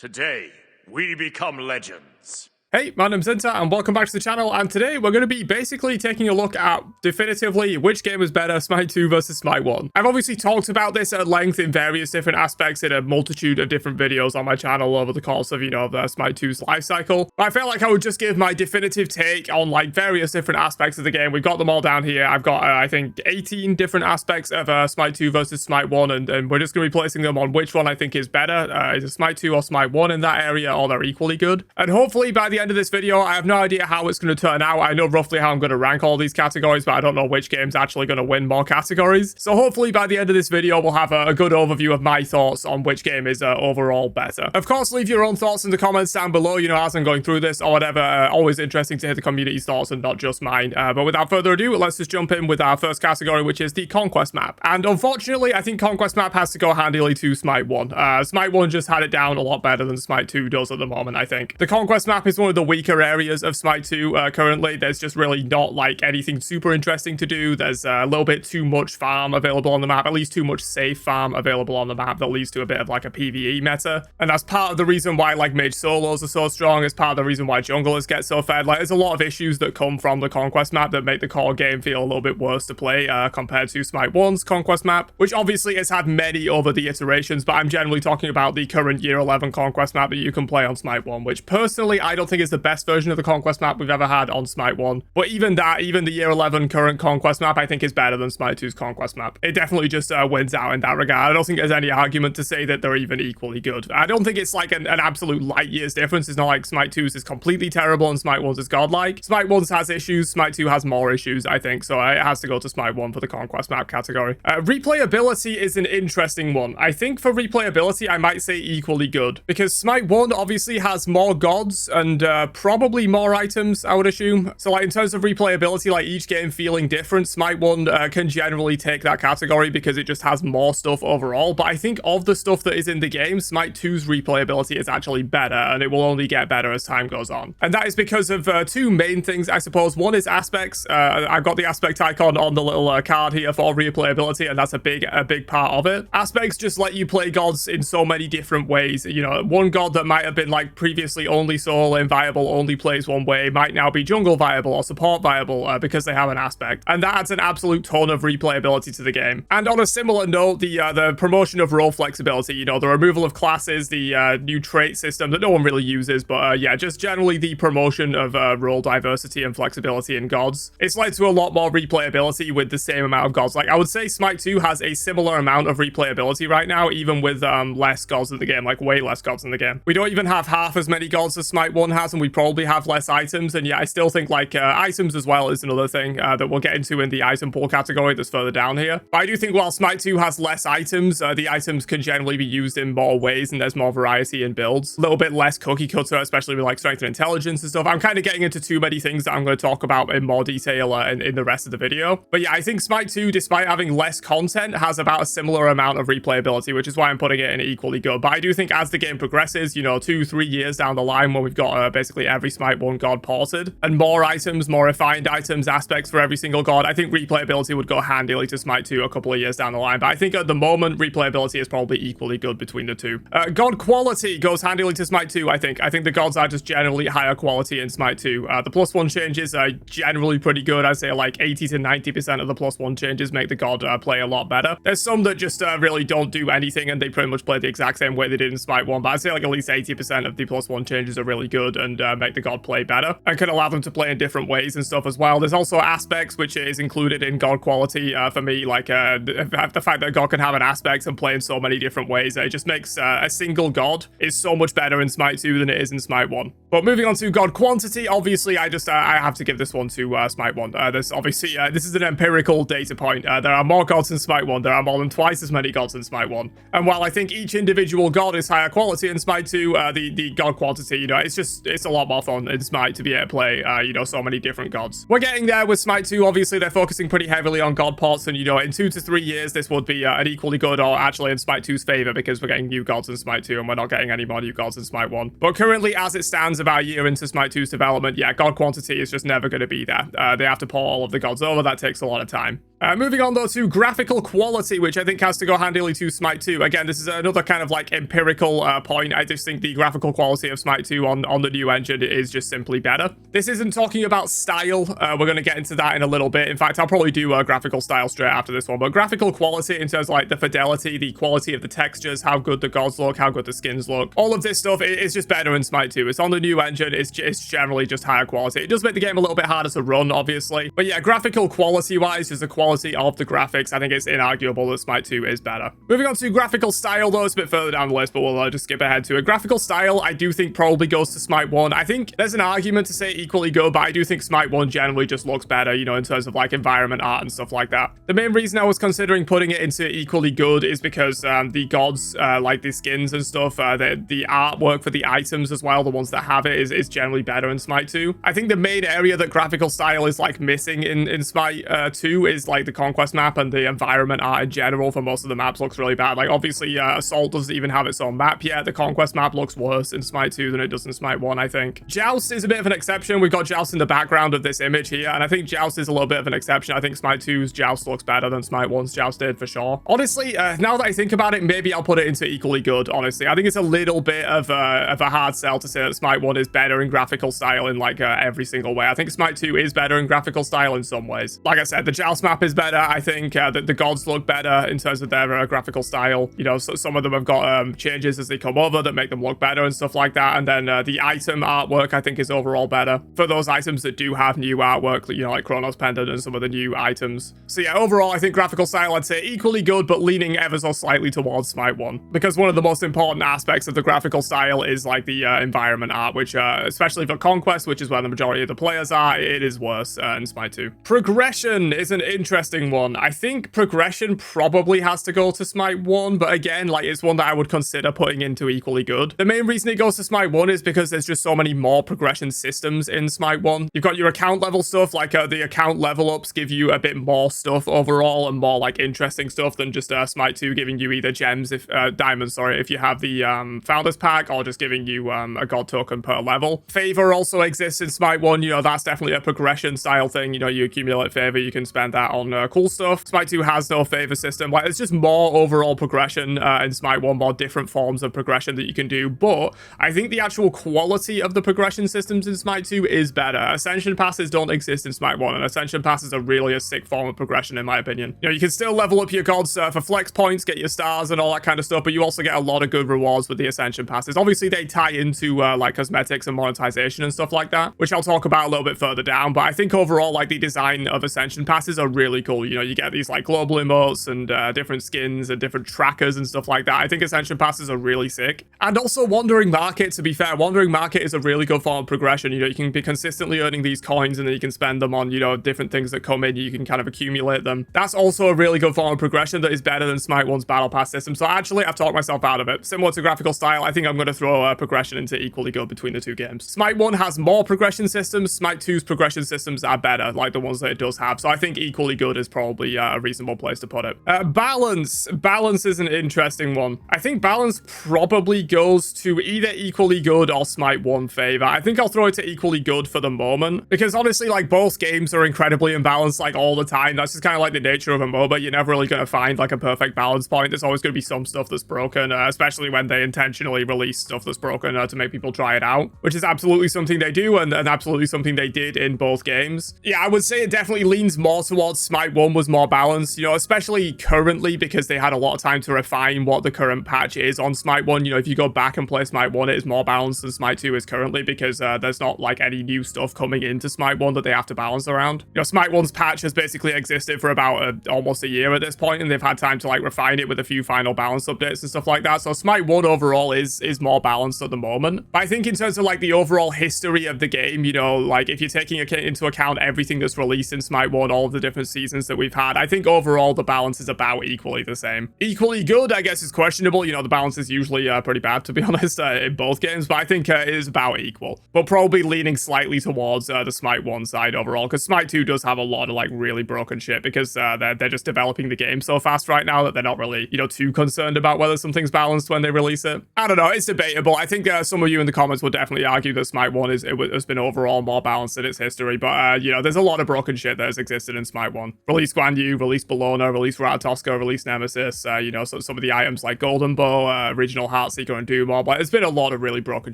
Today, we become legends. Hey, my name's Inter, and welcome back to the channel, and today we're going to be basically taking a look at, definitively, which game is better, Smite 2 versus Smite 1. I've obviously talked about this at length in various different aspects in a multitude of different videos on my channel over the course of, the Smite 2's life cycle, but I felt like I would just give my definitive take on, various different aspects of the game. We've got them all down here. I've got, I think, 18 different aspects of Smite 2 versus Smite 1, and we're just going to be placing them on which one I think is better, is it Smite 2 or Smite 1 in that area, or they're equally good. And hopefully, by the end of this video, I have no idea how it's going to turn out. I know roughly how I'm going to rank all these categories, but I don't know which game's actually going to win more categories. So hopefully by the end of this video, we'll have a good overview of my thoughts on which game is overall better. Of course, leave your own thoughts in the comments down below, as I'm going through this or whatever. Always interesting to hear the community's thoughts and not just mine. But without further ado, let's just jump in with our first category, which is the Conquest map. And unfortunately, I think Conquest map has to go handily to Smite 1. Smite 1 just had it down a lot better than Smite 2 does at the moment, I think. The Conquest map is one of the weaker areas of Smite 2 currently. There's just really not anything super interesting to do. There's a little bit too much farm available on the map, at least too much safe farm available on the map that leads to a bit of a PvE meta. And that's part of the reason why mage solos are so strong. It's part of the reason why junglers get so fed. There's a lot of issues that come from the Conquest map that make the core game feel a little bit worse to play compared to Smite 1's Conquest map, which obviously has had many over the iterations, but I'm generally talking about the current year 11 Conquest map that you can play on Smite 1, which personally I don't think is the best version of the Conquest map we've ever had on Smite 1. But even the year 11 current Conquest map, I think is better than Smite 2's Conquest map. It definitely just wins out in that regard. I don't think there's any argument to say that they're even equally good. I don't think it's an absolute light years difference. It's not like Smite 2's is completely terrible and Smite 1's is godlike. Smite 1's has issues, Smite 2 has more issues, I think, so it has to go to Smite 1 for the Conquest map category. Replayability is an interesting one. I think for replayability, I might say equally good, because Smite 1 obviously has more gods and probably more items, I would assume. So in terms of replayability, each game feeling different, Smite 1 can generally take that category because it just has more stuff overall. But I think of the stuff that is in the game, Smite 2's replayability is actually better, and it will only get better as time goes on. And that is because of two main things, I suppose. One is aspects. I've got the aspect icon on the little card here for replayability, and that's a big part of it. Aspects just let you play gods in so many different ways. One god that might have been previously only solo lane viable, only plays one way, might now be jungle viable or support viable because they have an aspect, and that adds an absolute ton of replayability to the game. And on a similar note, the promotion of role flexibility, the removal of classes, the new trait system that no one really uses, but yeah, just generally the promotion of role diversity and flexibility in gods. It's led to a lot more replayability with the same amount of gods. I would say Smite 2 has a similar amount of replayability right now, even with less gods in the game, way less gods in the game. We don't even have half as many gods as Smite 1 has, and we probably have less items, and yeah, I still think items as well is another thing that we'll get into in the item pool category that's further down here. But I do think while Smite 2 has less items, the items can generally be used in more ways, and there's more variety in builds. A little bit less cookie cutter, especially with strength and intelligence and stuff. I'm kind of getting into too many things that I'm going to talk about in more detail in the rest of the video. But yeah, I think Smite 2, despite having less content, has about a similar amount of replayability, which is why I'm putting it in equally good. But I do think as the game progresses, 2-3 years down the line, when we've got basically every Smite 1 god ported, and more items, more refined items, aspects for every single god, I think replayability would go handily to Smite 2 a couple of years down the line. But I think at the moment, replayability is probably equally good between the two. God quality goes handily to Smite 2, I think. I think the gods are just generally higher quality in Smite 2. The +1 changes are generally pretty good. I'd say 80 to 90% of the +1 changes make the god play a lot better. There's some that just really don't do anything, and they pretty much play the exact same way they did in Smite 1, but I'd say at least 80% of the +1 changes are really good and make the god play better, and can allow them to play in different ways and stuff as well. There's also aspects, which is included in god quality for me, the fact that god can have an aspect and play in so many different ways. It just makes a single god is so much better in Smite 2 than it is in Smite 1. But moving on to god quantity, obviously I have to give this one to Smite 1. There's obviously this is an empirical data point. There are more gods in Smite 1. There are more than twice as many gods in Smite 1. And while I think each individual god is higher quality in Smite 2, the god quantity, it's a lot more fun in Smite to be able to play, so many different gods. We're getting there with Smite 2. Obviously, they're focusing pretty heavily on god ports, and, in 2 to 3 years, this would be an equally good, or actually in Smite 2's favor, because we're getting new gods in Smite 2, and we're not getting any more new gods in Smite 1. But currently, as it stands about a year into Smite 2's development, yeah, god quantity is just never going to be there. They have to port all of the gods over. That takes a lot of time. Moving on though to graphical quality, which I think has to go handily to Smite 2. Again, this is another kind of like empirical point. I just think the graphical quality of Smite 2 on the new engine is just simply better. This isn't talking about style. We're going to get into that in a little bit. In fact, I'll probably do a graphical style straight after this one. But graphical quality in terms of like the fidelity, the quality of the textures, how good the gods look, how good the skins look. All of this stuff is just better in Smite 2. It's on the new engine. It's generally just higher quality. It does make the game a little bit harder to run, obviously. But yeah, graphical quality-wise, just the quality of the graphics, I think it's inarguable that Smite 2 is better. Moving on to graphical style, though, it's a bit further down the list, but we'll just skip ahead to it. Graphical style, I do think probably goes to Smite 1. I think there's an argument to say equally good, but I do think Smite 1 generally just looks better, you know, in terms of like environment art and stuff like that. The main reason I was considering putting it into equally good is because the gods, like the skins and stuff, the artwork for the items as well, the ones that have it, is generally better in Smite 2. I think the main area that graphical style is like missing in Smite 2 is like the conquest map, and the environment art in general for most of the maps looks really bad. Like obviously Assault doesn't even have its own map yet. The conquest map looks worse in Smite 2 than it does in Smite 1, I think. Joust is a bit of an exception. We've got Joust in the background of this image here, and I think Joust is a little bit of an exception. I think Smite 2's Joust looks better than Smite 1's Joust did for sure. Honestly, now that I think about it, maybe I'll put it into equally good, honestly. I think it's a little bit of a hard sell to say that Smite 1 is better in graphical style in like every single way. I think Smite 2 is better in graphical style in some ways. Like I said, the Joust map is better. I think that the gods look better in terms of their graphical style. You know, so some of them have got changes as they come over that make them look better and stuff like that. And then the item artwork, I think, is overall better for those items that do have new artwork, you know, like Chronos Pendant and some of the new items. So yeah, overall, I think graphical style, I'd say equally good, but leaning ever so slightly towards Smite 1. Because one of the most important aspects of the graphical style is like the environment art, which especially for Conquest, which is where the majority of the players are, it is worse in Smite 2. Progression is an interesting one. I think progression probably has to go to Smite 1, but again, like it's one that I would consider putting into equally good. The main reason it goes to Smite 1 is because there's just so many more progression systems in Smite 1. You've got your account level stuff, like the account level ups give you a bit more stuff overall and more like interesting stuff than just Smite 2 giving you either gems, diamonds, sorry, if you have the Founders Pack, or just giving you a god token per level. Favor also exists in Smite 1, you know, that's definitely a progression style thing. You know, you accumulate favor, you can spend that on cool stuff. Smite 2 has no favor system. Like, it's just more overall progression in Smite 1, more different forms of progression that you can do. But I think the actual quality of the progression systems in Smite 2 is better. Ascension passes don't exist in Smite 1, and Ascension passes are really a sick form of progression, in my opinion. You know, you can still level up your gods for flex points, get your stars and all that kind of stuff, but you also get a lot of good rewards with the Ascension passes. Obviously, they tie into like cosmetics and monetization and stuff like that, which I'll talk about a little bit further down. But I think overall, like, the design of Ascension passes are really cool. You know, you get these like global emotes and different skins and different trackers and stuff like that. I think Ascension passes are really sick. And also Wandering Market, to be fair, Wandering Market is a really good form of progression. You know, you can be consistently earning these coins and then you can spend them on, you know, different things that come in. You can kind of accumulate them. That's also a really good form of progression that is better than Smite 1's Battle Pass system. So actually, I've talked myself out of it. Similar to graphical style, I think I'm going to throw progression into equally good between the two games. Smite 1 has more progression systems. Smite 2's progression systems are better, like the ones that it does have. So I think equally good is probably a reasonable place to put it. Balance. Balance is an interesting one. I think balance probably goes to either equally good or Smite 1 favor. I think I'll throw it to equally good for the moment, because honestly, like, both games are incredibly imbalanced like all the time. That's just kind of like the nature of a MOBA. You're never really going to find like a perfect balance point. There's always going to be some stuff that's broken, especially when they intentionally release stuff that's broken to make people try it out, which is absolutely something they do and absolutely something they did in both games. Yeah, I would say it definitely leans more towards Smite 1 was more balanced, you know, especially currently, because they had a lot of time to refine what the current patch is on Smite 1. You know, if you go back and play Smite 1, it is more balanced than Smite 2 is currently, because there's not like any new stuff coming into Smite 1 that they have to balance around. You know, Smite 1's patch has basically existed for about almost a year at this point, and they've had time to like refine it with a few final balance updates and stuff like that. So Smite 1 overall is more balanced at the moment. But I think in terms of like the overall history of the game, you know, like if you're taking into account everything that's released in Smite 1, all of the different seasons that we've had, I think overall the balance is about equally the same. Equally good, I guess, is questionable. You know, the balance is usually pretty bad, to be honest, in both games, but I think it is about equal. But probably leaning slightly towards the Smite 1 side overall, because Smite 2 does have a lot of like really broken shit, because they're just developing the game so fast right now that they're not really, you know, too concerned about whether something's balanced when they release it. I don't know, it's debatable. I think some of you in the comments will definitely argue that Smite 1 has been overall more balanced in its history, but you know, there's a lot of broken shit that has existed in Smite 1. one. Release Guan Yu, release Bologna, release Ratatoska, release Nemesis, you know, so some of the items like Golden Bow, Original Heartseeker, and Doom Orb. Like, there's been a lot of really broken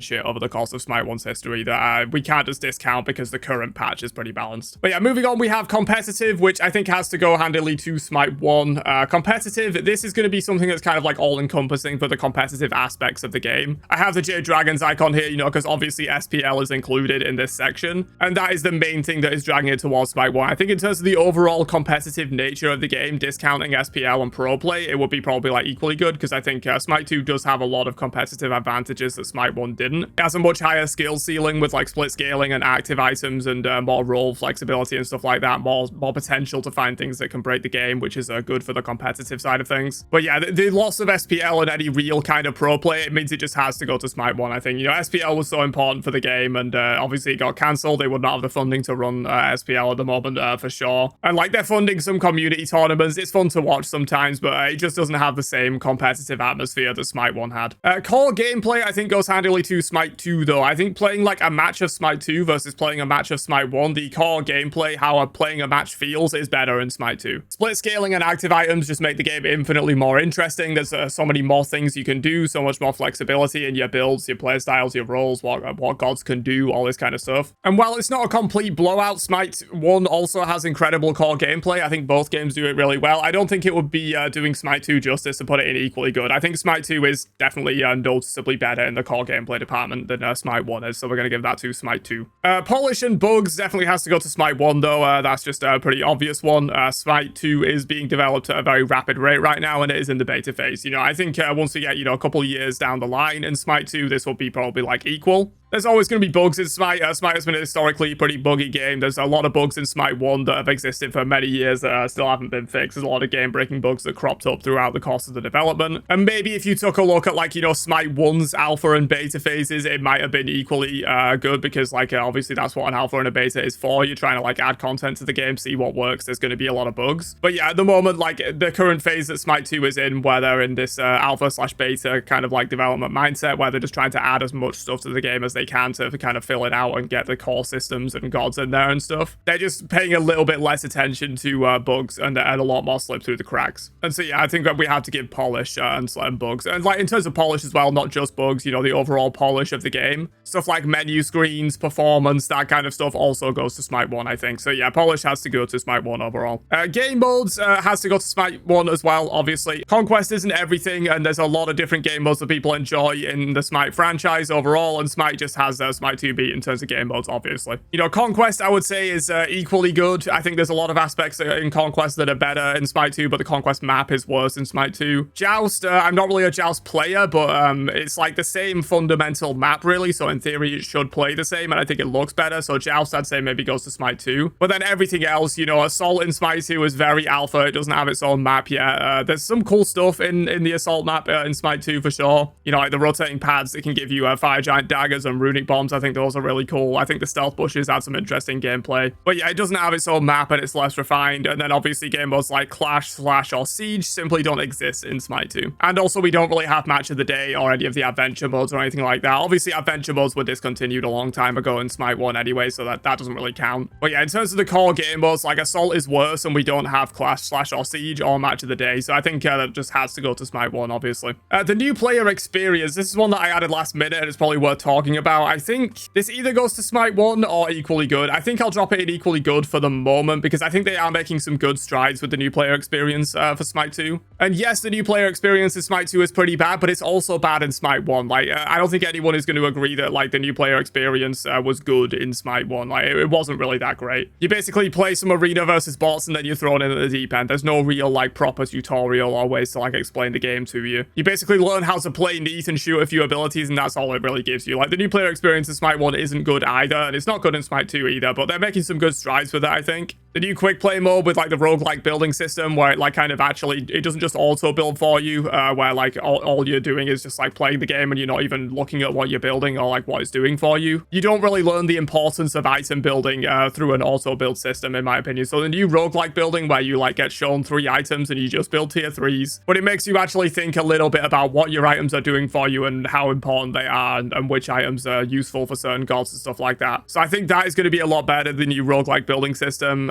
shit over the course of Smite 1's history that we can't just discount because the current patch is pretty balanced. But yeah, moving on, we have competitive, which I think has to go handily to Smite 1. Competitive, this is going to be something that's kind of like all-encompassing for the competitive aspects of the game. I have the Jade Dragons icon here, you know, because obviously SPL is included in this section, and that is the main thing that is dragging it towards Smite 1. I think in terms of the overall competitive nature of the game, discounting SPL and Pro Play, it would be probably like equally good, because I think Smite 2 does have a lot of competitive advantages that Smite 1 didn't. It has a much higher skill ceiling with like split scaling and active items and more role flexibility and stuff like that, more potential to find things that can break the game, which is good for the competitive side of things. But yeah, the loss of SPL and any real kind of Pro Play, it means it just has to go to Smite 1, I think. You know, SPL was so important for the game, and obviously it got cancelled. They would not have the funding to run SPL at the moment, for sure. And like, they're funding some community tournaments. It's fun to watch sometimes, but it just doesn't have the same competitive atmosphere that Smite 1 had. Core gameplay, I think, goes handily to Smite 2, though. I think playing like a match of Smite 2 versus playing a match of Smite 1, the core gameplay, how playing a match feels, is better in Smite 2. Split scaling and active items just make the game infinitely more interesting. There's so many more things you can do, so much more flexibility in your builds, your playstyles, your roles, what gods can do, all this kind of stuff. And while it's not a complete blowout, Smite 1 also has incredible core gameplay. I think both games do it really well. I don't think it would be doing Smite 2 justice to put it in equally good. I think Smite 2 is definitely noticeably better in the core gameplay department than Smite 1 is, so we're going to give that to Smite 2. Polish and bugs definitely has to go to Smite 1, though. That's just a pretty obvious one. Smite 2 is being developed at a very rapid rate right now, and it is in the beta phase. You know, I think once we get, you know, a couple of years down the line in Smite 2, this will be probably like equal. There's always going to be bugs in Smite. Smite has been a historically pretty buggy game. There's a lot of bugs in Smite 1 that have existed for many years that still haven't been fixed. There's a lot of game-breaking bugs that cropped up throughout the course of the development. And maybe if you took a look at, like, you know, Smite 1's alpha and beta phases, it might have been equally good, because, like, obviously that's what an alpha and a beta is for. You're trying to, like, add content to the game, see what works. There's going to be a lot of bugs. But yeah, at the moment, like, the current phase that Smite 2 is in, where they're in this alpha/beta kind of, like, development mindset, where they're just trying to add as much stuff to the game as they can to kind of fill it out and get the core systems and gods in there and stuff. They're just paying a little bit less attention to bugs and a lot more slip through the cracks. And so yeah, I think that we have to give polish and bugs. And like, in terms of polish as well, not just bugs, you know, the overall polish of the game. Stuff like menu screens, performance, that kind of stuff also goes to Smite 1, I think. So yeah, polish has to go to Smite 1 overall. Game modes has to go to Smite 1 as well, obviously. Conquest isn't everything, and there's a lot of different game modes that people enjoy in the Smite franchise overall, and Smite just has Smite 2 beat in terms of game modes, obviously. You know, Conquest, I would say, is equally good. I think there's a lot of aspects in Conquest that are better in Smite 2, but the Conquest map is worse in Smite 2. Joust, I'm not really a Joust player, but it's like the same fundamental map, really, so in theory it should play the same, and I think it looks better, so Joust, I'd say, maybe goes to Smite 2. But then everything else, you know, Assault in Smite 2 is very alpha. It doesn't have its own map yet. There's some cool stuff in the Assault map in Smite 2 for sure. You know, like the rotating pads that can give you fire giant daggers and runic bombs. I think those are really cool. I think the stealth bushes add some interesting gameplay. But yeah, it doesn't have its own map and it's less refined. And then obviously game modes like Clash, Slash, or Siege simply don't exist in Smite 2. And also we don't really have Match of the Day or any of the adventure modes or anything like that. Obviously adventure modes were discontinued a long time ago in Smite 1 anyway, so that doesn't really count. But yeah, in terms of the core game modes, like Assault is worse and we don't have Clash, Slash, or Siege or Match of the Day. So I think that just has to go to Smite 1, obviously. The new player experience, this is one that I added last minute and it's probably worth talking about. I think this either goes to Smite 1 or equally good. I think I'll drop it in equally good for the moment because I think they are making some good strides with the new player experience for Smite 2. And yes, the new player experience in Smite 2 is pretty bad, but it's also bad in Smite 1. Like, I don't think anyone is going to agree that, like, the new player experience was good in Smite 1. Like, it wasn't really that great. You basically play some arena versus bots and then you're thrown in at the deep end. There's no real, like, proper tutorial or ways to, like, explain the game to you. You basically learn how to play neat and shoot a few abilities, and that's all it really gives you. Like, the new player experience in Smite 1 isn't good either, and it's not good in Smite 2 either, but they're making some good strides with it, I think. The new quick play mode with, like, the roguelike building system where it, like, kind of actually, it doesn't just auto build for you, where, like, all you're doing is just, like, playing the game and you're not even looking at what you're building or, like, what it's doing for you. You don't really learn the importance of item building through an auto build system, in my opinion. So the new roguelike building where you, like, get shown 3 items and you just build tier 3s, but it makes you actually think a little bit about what your items are doing for you and how important they are and which items are useful for certain gods and stuff like that. So I think that is going to be a lot better than the new roguelike building system.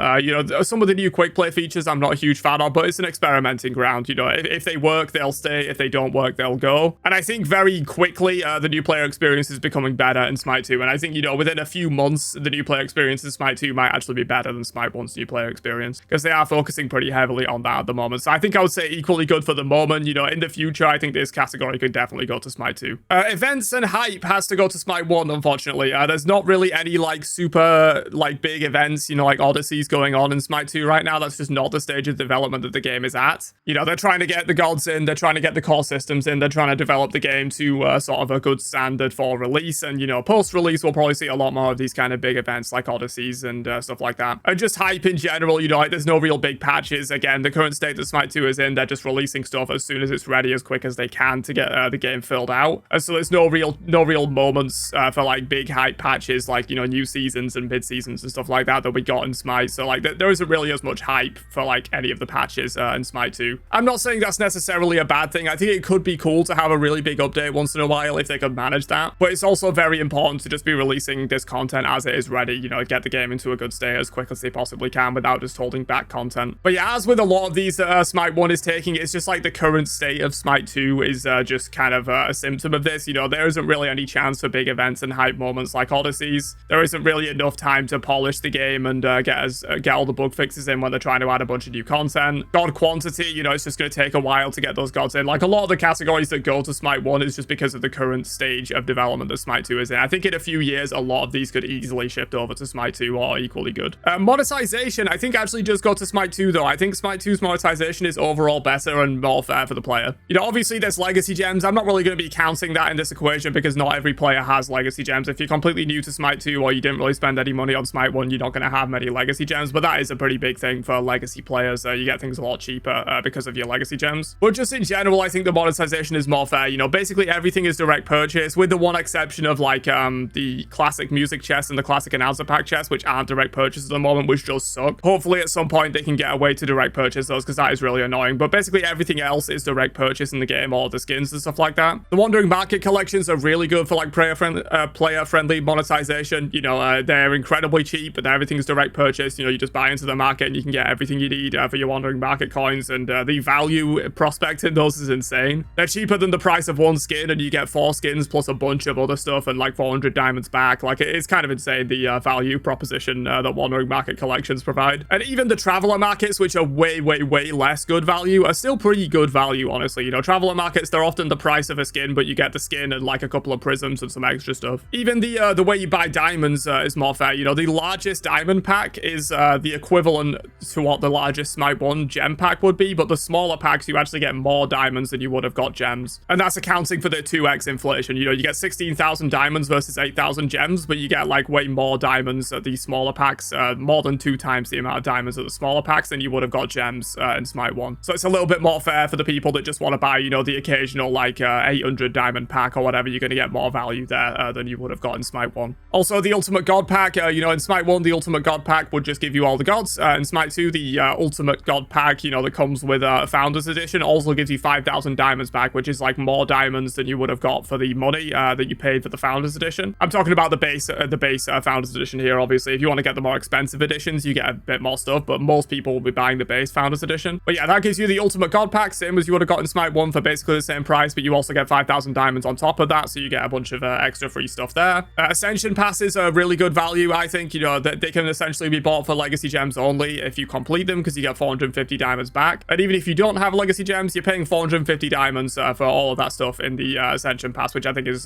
Some of the new quick play features I'm not a huge fan of, but it's an experimenting ground. If they work, they'll stay. If they don't work, they'll go. And I think very quickly, the new player experience is becoming better in Smite 2. And I think, within a few months, the new player experience in Smite 2 might actually be better than Smite 1's new player experience, because they are focusing pretty heavily on that at the moment. So I think I would say equally good for the moment. In the future, I think this category could definitely go to Smite 2. Events and hype has to go to Smite 1, unfortunately. There's not really any super big events, like Odysseys going on in Smite 2 right now. That's just not the stage of development that the game is at. They're trying to get the gods in, they're trying to get the core systems in, they're trying to develop the game to sort of a good standard for release. And post-release, we'll probably see a lot more of these kind of big events like Odysseys and stuff like that. And just hype in general, there's no real big patches. Again, the current state that Smite 2 is in, they're just releasing stuff as soon as it's ready, as quick as they can to get the game filled out. And so there's no real moments for big hype patches like new seasons and mid seasons and stuff like that we got in Smite. So there isn't really as much hype for any of the patches in Smite 2. I'm not saying that's necessarily a bad thing. I think it could be cool to have a really big update once in a while if they could manage that. But it's also very important to just be releasing this content as it is ready. Get the game into a good state as quick as they possibly can without just holding back content. But yeah, as with a lot of these Smite 1 is taking, it's just the current state of Smite 2 is just kind of a symptom of this. There isn't really any chance for big events and hype moments like Odysseys. There isn't really enough time to polish the game and get all the bug fixes in when they're trying to add a bunch of new content. God quantity, it's just going to take a while to get those gods in. A lot of the categories that go to Smite 1 is just because of the current stage of development that Smite 2 is in. I think in a few years, a lot of these could easily shift over to Smite 2 or equally good. Monetization, I think actually just go to Smite 2 though. I think Smite 2's monetization is overall better and more fair for the player. Obviously there's legacy gems. I'm not really going to be counting that in this equation because not every player has legacy gems. If you're completely new to Smite 2 or you didn't really spend any money on Smite 1, you're not going to have many legacy gems, but that is a pretty big thing for legacy players. You get things a lot cheaper because of your legacy gems. But just in general, I think the monetization is more fair. Basically everything is direct purchase with the one exception of the classic music chest and the classic announcer pack chest, which aren't direct purchase at the moment, which does suck. Hopefully at some point they can get a way to direct purchase those because that is really annoying. But basically everything else is direct purchase in the game, all the skins and stuff like that. The Wandering Market collections are really good for player-friendly monetization. They're incredibly cheap, but everything is direct purchase. You just buy into the market and you can get everything you need for your Wandering Market coins, and the value prospect in those is insane. They're cheaper than the price of one skin, and you get 4 skins plus a bunch of other stuff and 400 diamonds back. It's kind of insane, the value proposition that Wandering Market collections provide. And even the Traveler Markets, which are way less good value, are still pretty good value, honestly. Traveler Markets, they're often the price of a skin, but you get the skin and a couple of prisms and some extra stuff. Even the way you buy diamonds is more fair. The largest diamond pack is the equivalent to what the largest Smite 1 gem pack would be, but the smaller packs, you actually get more diamonds than you would have got gems. And that's accounting for the 2x inflation. You get 16,000 diamonds versus 8,000 gems, but you get way more diamonds at these smaller packs, more than 2 times the amount of diamonds at the smaller packs than you would have got gems in Smite 1. So it's a little bit more fair for the people that just want to buy, the occasional 800 diamond pack or whatever. You're going to get more value there than you would have got in Smite 1. Also, the Ultimate God Pack, in Smite 1, the Ultimate God Pack would just give you all the gods. In Smite 2, the Ultimate God Pack, that comes with Founders Edition also gives you 5,000 diamonds back, which is more diamonds than you would have got for the money that you paid for the Founders Edition. I'm talking about the base Founders Edition here, obviously. If you want to get the more expensive editions, you get a bit more stuff, but most people will be buying the base Founders Edition. But yeah, that gives you the Ultimate God Pack, same as you would have got in Smite 1 for basically the same price, but you also get 5,000 diamonds on top of that, so you get a bunch of extra free stuff there. Ascension passes are really good value, I think. They can essentially be bought for legacy gems only if you complete them, because you get 450 diamonds back. And even if you don't have legacy gems, you're paying 450 diamonds for all of that stuff in the Ascension pass, which I think is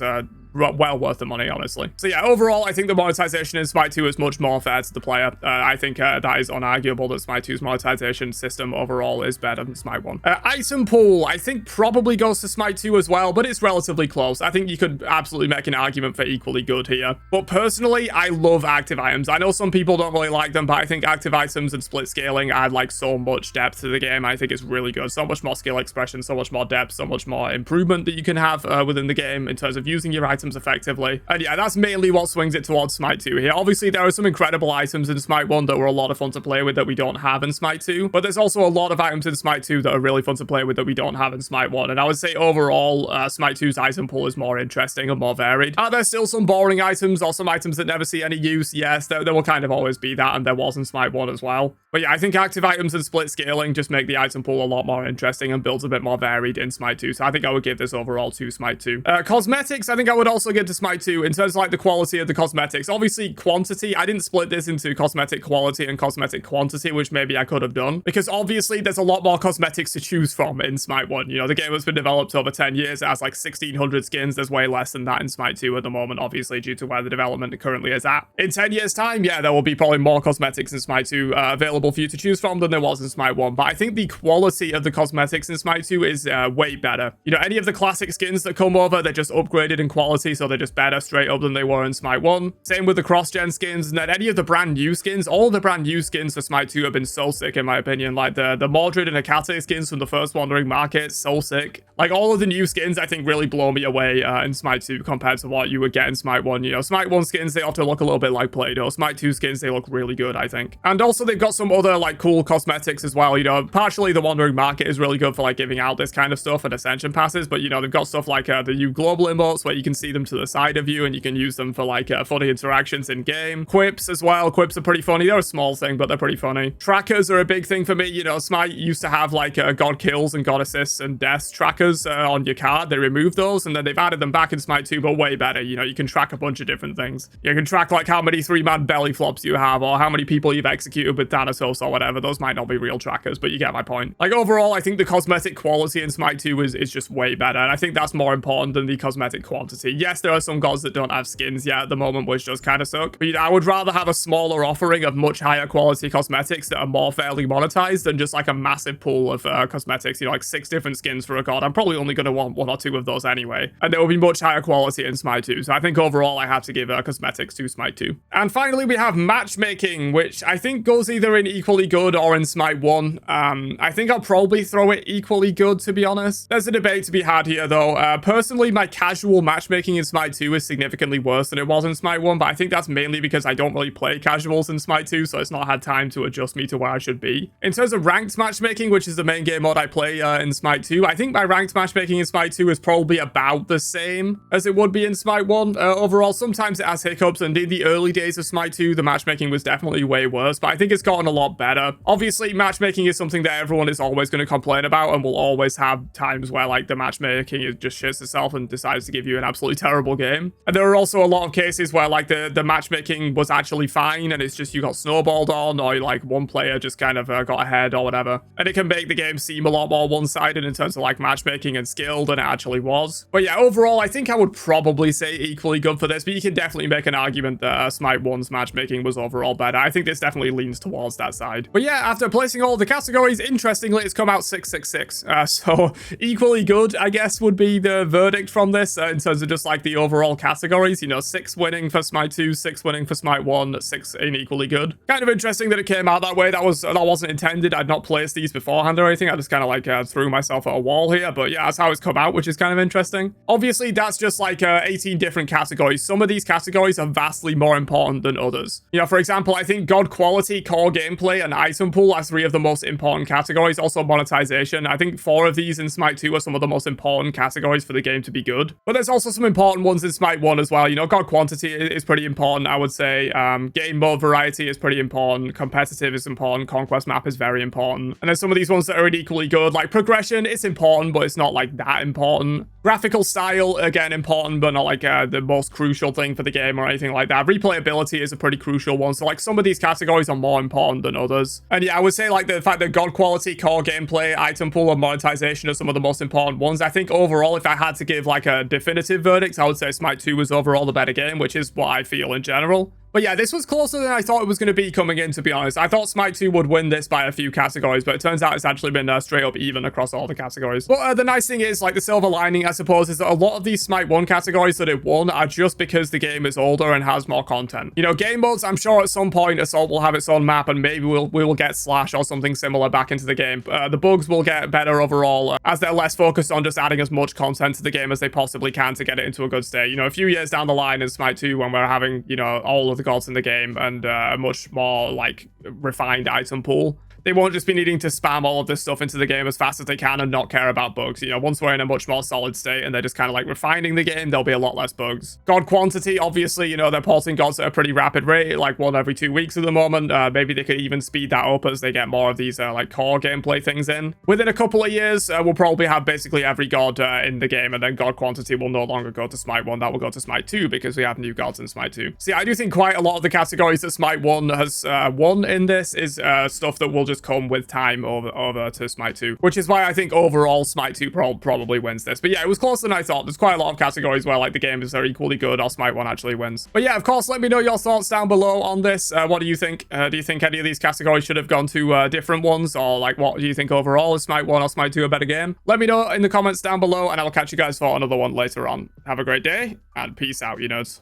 well worth the money, honestly. So yeah, overall, I think the monetization in Smite 2 is much more fair to the player. I think that is unarguable that Smite 2's monetization system overall is better than Smite 1. Item pool, I think probably goes to Smite 2 as well, but it's relatively close. I think you could absolutely make an argument for equally good here. But personally, I love active items. I know some people don't really like them, but I think active items and split scaling add so much depth to the game. I think it's really good. So much more skill expression, so much more depth, so much more improvement that you can have within the game in terms of using your items effectively. And yeah, that's mainly what swings it towards Smite 2 here. Obviously, there are some incredible items in Smite 1 that were a lot of fun to play with that we don't have in Smite 2, but there's also a lot of items in Smite 2 that are really fun to play with that we don't have in Smite 1. And I would say overall, Smite 2's item pool is more interesting and more varied. Are there still some boring items or some items that never see any use? Yes, there will kind of always be that, and there was in Smite 1 as well. But yeah, I think active items and split scaling just make the item pool a lot more interesting and builds a bit more varied in Smite 2. So I think I would give this overall to Smite 2. Cosmetics, I think I would also give to Smite 2 in terms of like the quality of the cosmetics. Obviously, quantity, I didn't split this into cosmetic quality and cosmetic quantity, which maybe I could have done. Because obviously, there's a lot more cosmetics to choose from in Smite 1. You know, the game has been developed over 10 years. It has like 1,600 skins. There's way less than that in Smite 2 at the moment, obviously, due to where the development currently is at. In 10 years' time, yeah, there will be probably more cosmetics in Smite 2 available for you to choose from than there was in Smite 1. But I think the quality of the cosmetics in Smite 2 is way better. You know, any of the classic skins that come over, they're just upgraded in quality, so they're just better straight up than they were in Smite 1. Same with the cross-gen skins, and then any of the brand new skins, all the brand new skins for Smite 2 have been so sick, in my opinion. Like the Mordred and Hecate skins from the first Wandering Market, so sick. Like all of the new skins, I think, really blow me away in Smite 2 compared to what you would get in Smite 1. You know, Smite 1 skins, they often look a little bit like Play-Doh. Smite 2 skins, they look really good, I think. And also, they've got some other, like, cool cosmetics as well. You know, partially the Wandering Market is really good for, like, giving out this kind of stuff and Ascension passes, but, you know, they've got stuff like the new global emotes where you can see them to the side of you and you can use them for, like, funny interactions in-game. Quips as well. Quips are pretty funny. They're a small thing, but they're pretty funny. Trackers are a big thing for me. You know, Smite used to have, like, God kills and God assists and deaths trackers on your card. They removed those, and then they've added them back in Smite 2, but way better. You know, you can track a bunch of different things. You can track, like, how many 3-man belly flops you have, or how many people you've executed with Thanatos or whatever. Those might not be real trackers, but you get my point. Like, overall, I think the cosmetic quality in Smite 2 is just way better, and I think that's more important than the cosmetic quantity. Yes, there are some gods that don't have skins yet at the moment, which does kind of suck, but you know, I would rather have a smaller offering of much higher quality cosmetics that are more fairly monetized than just like a massive pool of cosmetics, you know, like 6 different skins for a god. I'm probably only going to want 1 or 2 of those anyway, and there will be much higher quality in Smite 2, so I think overall I have to give cosmetics to Smite 2. And finally, we have Matchmaking, which I think goes either in equally good or in Smite 1. I think I'll probably throw it equally good, to be honest. There's a debate to be had here, though. Personally, my casual matchmaking in Smite 2 is significantly worse than it was in Smite 1, but I think that's mainly because I don't really play casuals in Smite 2, so it's not had time to adjust me to where I should be. In terms of ranked matchmaking, which is the main game mode I play in Smite 2, I think my ranked matchmaking in Smite 2 is probably about the same as it would be in Smite 1. Overall, sometimes it has hiccups, and in the early days of Smite 2, the matchmaking was definitely way worse, but I think it's gotten a lot better. Obviously, matchmaking is something that everyone is always going to complain about, and will always have times where, like, the matchmaking is just shits itself and decides to give you an absolutely terrible game. And there are also a lot of cases where, like, the matchmaking was actually fine, and it's just you got snowballed on, or, like, one player just kind of got ahead or whatever. And it can make the game seem a lot more one-sided in terms of, like, matchmaking and skill than it actually was. But yeah, overall, I think I would probably say equally good for this, but you can definitely make an argument that Smite 1's matchmaking was overall better. I think this definitely leans towards that side. But yeah, after placing all the categories, interestingly, it's come out 666. So equally good, I guess, would be the verdict from this in terms of just like the overall categories. You know, 6 winning for Smite 2, 6 winning for Smite 1, 6 in equally good. Kind of interesting that it came out that way. That wasn't intended. I'd not placed these beforehand or anything. I just kind of like threw myself at a wall here. But yeah, that's how it's come out, which is kind of interesting. Obviously, that's just like 18 different categories. Some of these categories are vastly more important than others. You know, for example, I think God quality, core gameplay, and item pool are 3 of the most important categories. Also monetization. I think 4 of these in Smite 2 are some of the most important categories for the game to be good. But there's also some important ones in Smite 1 as well. You know, God quantity is pretty important, I would say. Game mode variety is pretty important. Competitive is important. Conquest map is very important. And there's some of these ones that are equally good. Like progression, it's important, but it's not like that important. Graphical style, again, important, but not like the most crucial thing for the game or anything like that. Replayability is a pretty crucial one. So like some of these categories are more important than others. And yeah, I would say like the fact that God quality, core gameplay, item pool, and monetization are some of the most important ones. I think overall, if I had to give like a definitive verdict, I would say Smite 2 was overall the better game, which is what I feel in general. But yeah, this was closer than I thought it was going to be coming in, to be honest. I thought Smite 2 would win this by a few categories, but it turns out it's actually been straight up even across all the categories. But the nice thing is, like, the silver lining, I suppose, is that a lot of these Smite 1 categories that it won are just because the game is older and has more content. You know, game modes, I'm sure at some point Assault will have its own map, and maybe we will get Slash or something similar back into the game. The bugs will get better overall, as they're less focused on just adding as much content to the game as they possibly can to get it into a good state. You know, a few years down the line in Smite 2, when we're having, you know, all of the gods in the game, and a much more like refined item pool, they won't just be needing to spam all of this stuff into the game as fast as they can and not care about bugs. You know, once we're in a much more solid state and they're just kind of like refining the game, there'll be a lot less bugs. God quantity, obviously, you know, they're porting gods at a pretty rapid rate, like 1 every 2 weeks at the moment. Maybe they could even speed that up as they get more of these like core gameplay things in. Within a couple of years, we'll probably have basically every god in the game, and then god quantity will no longer go to Smite 1, that will go to Smite 2 because we have new gods in Smite 2. See, I do think quite a lot of the categories that Smite 1 has won in this is stuff that will just come with time over to Smite 2, which is why I think overall Smite 2 probably wins this. But yeah, it was closer than I thought. There's quite a lot of categories where like the game is equally good or Smite 1 actually wins. But yeah, of course, let me know your thoughts down below on this. What do you think? Do you think any of these categories should have gone to different ones, or like what do you think overall? Is Smite 1 or Smite 2 a better game? Let me know in the comments down below, and I'll catch you guys for another one later on. Have a great day, and peace out, you nerds.